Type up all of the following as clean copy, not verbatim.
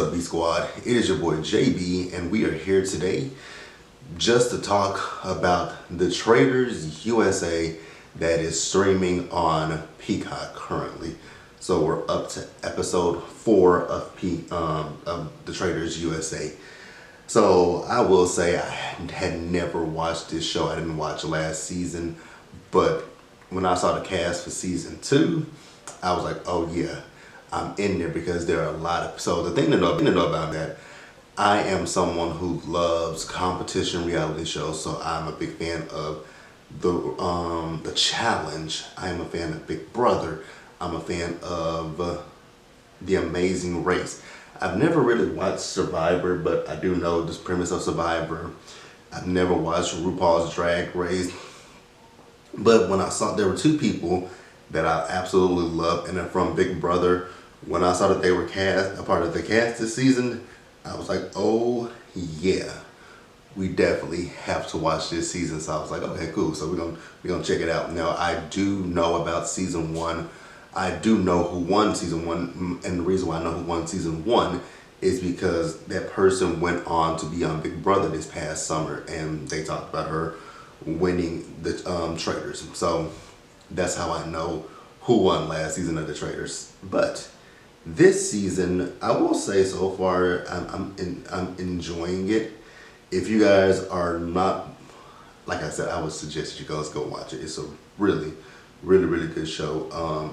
What's up, B Squad? It is your boy JB, and we are here today just to talk about the Traitors USA that is streaming on Peacock currently. So we're up to episode 4 of the Traitors USA. So I will say I had never watched this show. I didn't watch last season, but when I saw the cast for season 2, I was like, oh yeah, I'm in there because there are a lot of. So the thing to know about that, I am someone who loves competition reality shows. So I'm a big fan of the challenge. I am a fan of Big Brother. I'm a fan of The Amazing Race. I've never really watched Survivor, but I do know this premise of Survivor. I've never watched RuPaul's Drag Race. But when I saw there were two people that I absolutely love and are from Big Brother, when I saw that they were a part of the cast this season, I was like, oh yeah, we definitely have to watch this season. So I was like, okay, cool. So we're gonna check it out. Now I do know about season 1. I do know who won season 1, and the reason why I know who won season 1 is because that person went on to be on Big Brother this past summer, and they talked about her winning the Traitors. So that's how I know who won last season of the Traitors. But this season, I will say so far, I'm enjoying it. If you guys are not, like I said, I would suggest you guys go watch it. It's a really good show.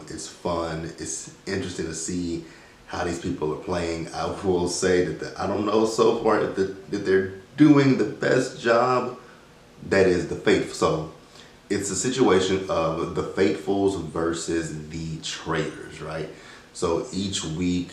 It's fun. It's interesting to see how these people are playing. I will say that I don't know so far that they're doing the best job. That is the faithful. So it's a situation of the faithfuls versus the traitors, right? So each week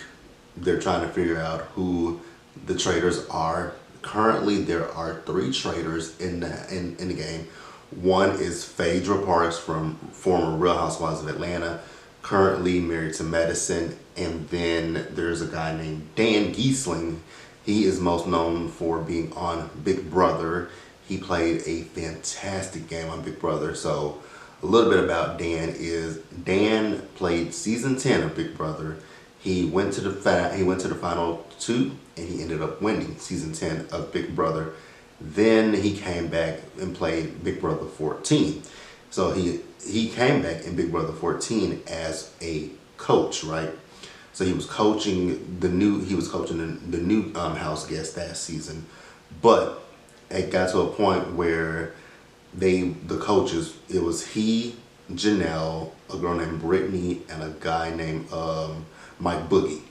they're trying to figure out who the traitors are. Currently there are 3 traitors in the game. One is Phaedra Parks from former Real Housewives of Atlanta, currently married to Madison. And then there's a guy named Dan Giesling. He is most known for being on Big Brother. He played a fantastic game on Big Brother. So a little bit about Dan is Dan played season 10 of Big Brother. He went to the final 2 and he ended up winning season 10 of Big Brother. Then he came back and played Big Brother 14. So he came back in Big Brother 14 as a coach, right? So he was coaching the new house guest that season. But it got to a point where the coaches, it was he, Janelle, a girl named Brittany, and a guy named Mike Boogie.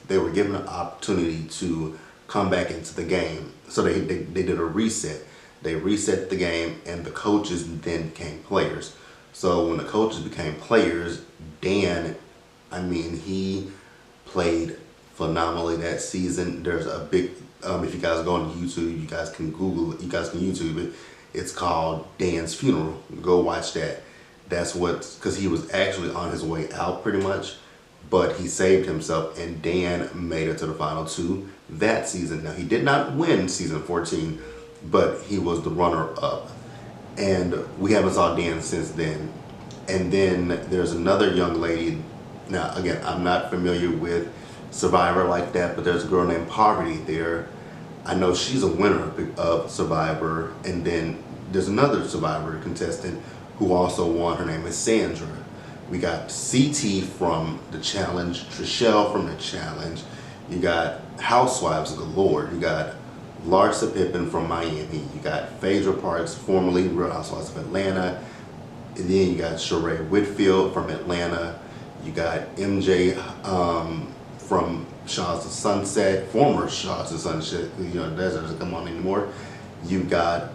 They were given an opportunity to come back into the game. So they did a reset. They reset the game, and the coaches then became players. So when the coaches became players, Dan, he played phenomenally that season. There's a big, if you guys go on YouTube, you guys can Google it, you guys can YouTube it. It's called Dan's Funeral. Go watch that. Because he was actually on his way out pretty much, but he saved himself, and Dan made it to the final 2 that season. Now, he did not win season 14, but he was the runner-up. And we haven't saw Dan since then. And then there's another young lady. Now, again, I'm not familiar with Survivor like that, but there's a girl named Poverty there. I know she's a winner of Survivor. And then there's another Survivor contestant who also won. Her name is Sandra. We got CT from the challenge, Trishelle from the challenge. You got Housewives galore. You got Larsa Pippen from Miami. You got Phaedra Parks, formerly Real Housewives of Atlanta. And then you got Sheree Whitfield from Atlanta. You got MJ from Shaws of Sunset, former Shaws of Sunset. That doesn't come on anymore. You got,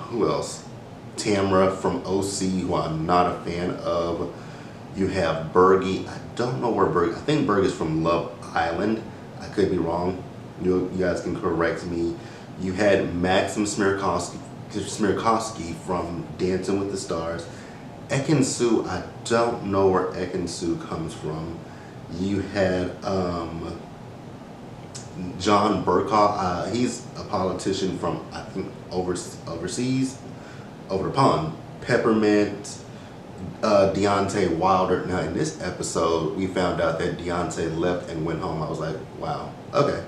who else? Tamra from OC, who I'm not a fan of. You have Bergie. I don't know where Bergie. I think Bergie's from Love Island. I could be wrong. You guys can correct me. You had Maxim Smirkowski from Dancing with the Stars. Ekin-Su, I don't know where Ekin-Su comes from. You had John Burkhaw. He's a politician from, I think, overseas, over the pond. Peppermint. Deontay Wilder. Now in this episode, we found out that Deontay left and went home. I was like, wow, okay.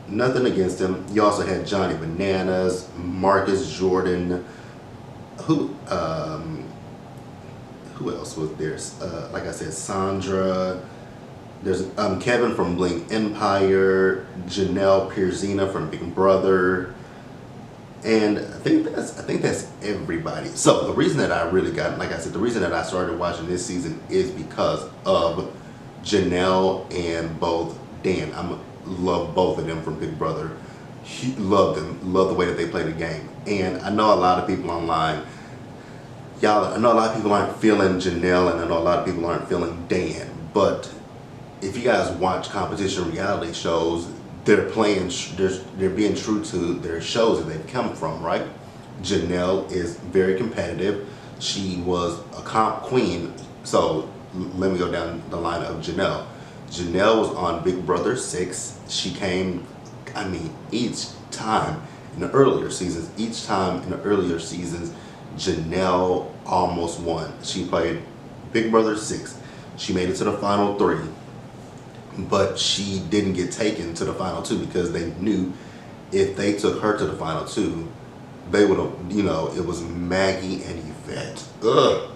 nothing against him. You also had Johnny Bananas, Marcus Jordan. Who else was there? Like I said, Sandra. There's Kevin from Bling Empire, Janelle Pierzina from Big Brother, and I think that's everybody. So the reason that I really got, like I said, the reason that I started watching this season is because of Janelle and both Dan. Love both of them from Big Brother. Love them. Love the way that they play the game. And I know a lot of people online, I know a lot of people aren't feeling Janelle, and I know a lot of people aren't feeling Dan. But if you guys watch competition reality shows, they're being true to their shows that they've come from, right? Janelle is very competitive. She was a comp queen. So let me go down the line of Janelle. Janelle was on Big Brother 6. She came, each time in the earlier seasons, Janelle almost won. She played Big Brother 6. She made it to the final 3. But she didn't get taken to the final 2 because they knew if they took her to the final 2, they would have, it was Maggie and Yvette. Ugh.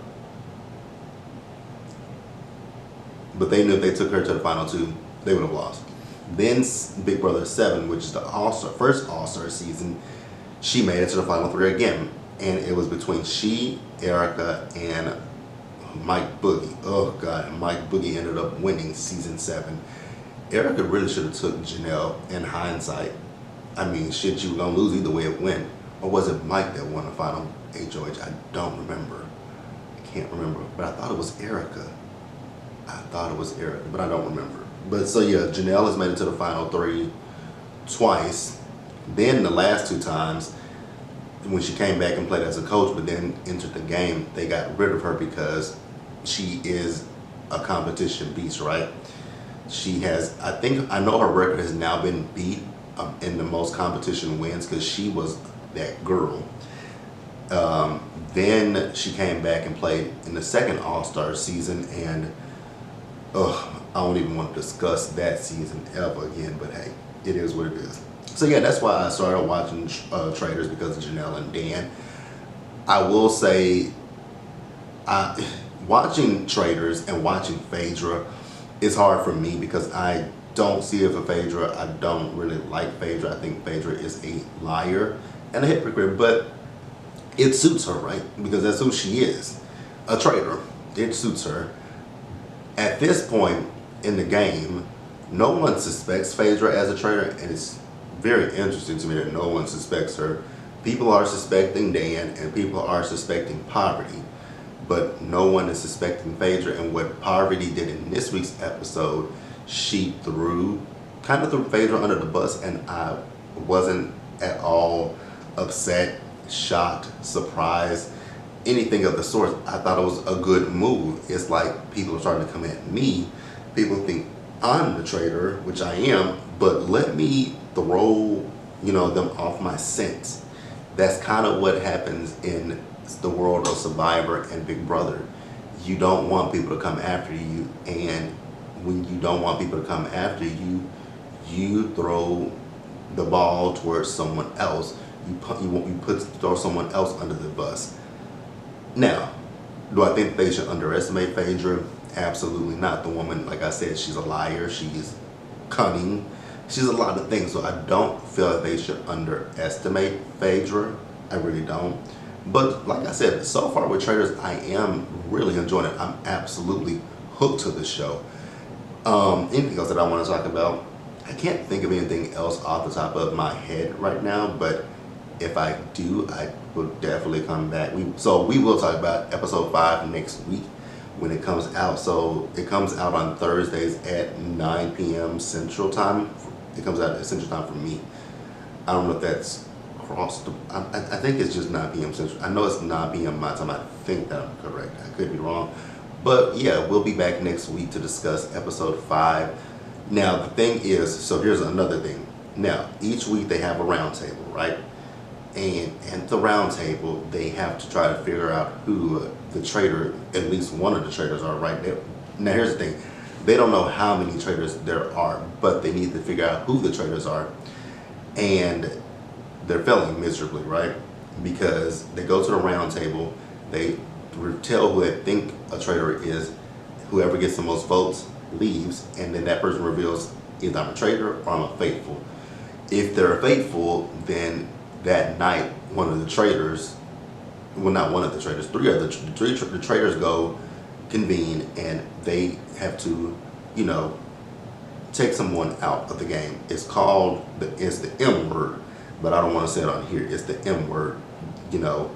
But they knew if they took her to the final 2, they would have lost. Then Big Brother 7, which is the first All-Star season, she made it to the final 3 again. And it was between she, Erica, and Mike Boogie. Oh God, and Mike Boogie ended up winning season 7. Erica really should have took Janelle in hindsight. Shit, you were gonna lose either way it went. Or was it Mike that won the final HOH? I don't remember. I can't remember. But I thought it was Erica. But I don't remember. But so yeah, Janelle has made it to the final 3 twice. Then the last 2 times, when she came back and played as a coach, but then entered the game, they got rid of her because she is a competition beast, right? She has, I know her record has now been beat in the most competition wins because she was that girl. Then she came back and played in the second All-Star season, and I don't even want to discuss that season ever again, but hey, it is what it is. So yeah, that's why I started watching Traitors, because of Janelle and Dan. I will say, watching Traitors and watching Phaedra is hard for me because I don't see it for Phaedra. I don't really like Phaedra. I think Phaedra is a liar and a hypocrite, but it suits her, right? Because that's who she is, a traitor. It suits her. At this point in the game, no one suspects Phaedra as a traitor, and it's very interesting to me that no one suspects her. People are suspecting Dan and people are suspecting Poverty, but no one is suspecting Phaedra. And what Poverty did in this week's episode, she kind of threw Phaedra under the bus, and I wasn't at all upset, shocked, surprised, anything of the sort. I thought it was a good move. It's like people are starting to come at me. People think I'm the traitor, which I am, but let me throw, them off my scent. That's kind of what happens in the world of Survivor and Big Brother. You don't want people to come after you, and when you don't want people to come after you, you throw the ball towards someone else. You throw someone else under the bus. Now, do I think they should underestimate Phaedra? Absolutely not. The woman, like I said, she's a liar. She's cunning. She's a lot of things. So I don't feel that they should underestimate Phaedra. I really don't. But like I said, so far with Traitors, I am really enjoying it. I'm absolutely hooked to the show. Anything else that I want to talk about? I can't think of anything else off the top of my head right now, but if I do, I will definitely come back. We will talk about episode 5 next week when it comes out. So it comes out on Thursdays at 9 p.m. Central Time. It comes out at Central Time for me. I don't know if that's crossed. I think it's just 9 p.m. Central. I know it's 9 p.m. my time. I think that I'm correct. I could be wrong. But yeah, we'll be back next week to discuss episode 5. Now, the thing is, so here's another thing. Now, each week they have a round table, right? And at the round table, they have to try to figure out who the traitor, at least one of the traitors are, right there. Now, here's the thing. They don't know how many traitors there are, but they need to figure out who the traitors are. and they're failing miserably, right? Because they go to the round table, they tell who they think a traitor is, whoever gets the most votes leaves, and then that person reveals either I'm a traitor or I'm a faithful. If they're a faithful, then that night one of the traitors, well, not one of the traitors, the traitors go convene, and they have to, you know, take someone out of the game. It's called it's the M word, but I don't want to say it on here. It's the M word, you know.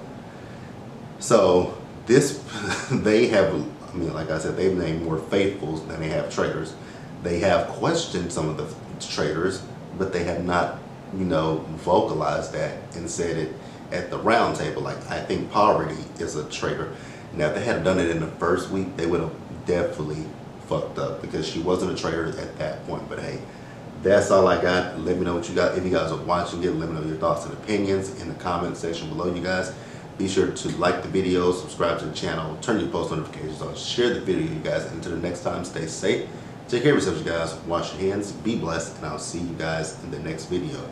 So this they have, I mean, like I said, they've named more faithfuls than they have traitors. They have questioned some of the traitors, but they have not, you know, vocalized that and said it at the round table. Like, I think Poverty is a traitor. Now, if they had done it in the first week, they would have definitely fucked up, because she wasn't a traitor at that point. But hey, that's all I got. Let me know what you got. If you guys are watching it, let me know your thoughts and opinions in the comment section below, you guys. Be sure to like the video, subscribe to the channel, turn your post notifications on, share the video, you guys. And until the next time, stay safe. Take care of yourselves, you guys. Wash your hands, be blessed, and I'll see you guys in the next video.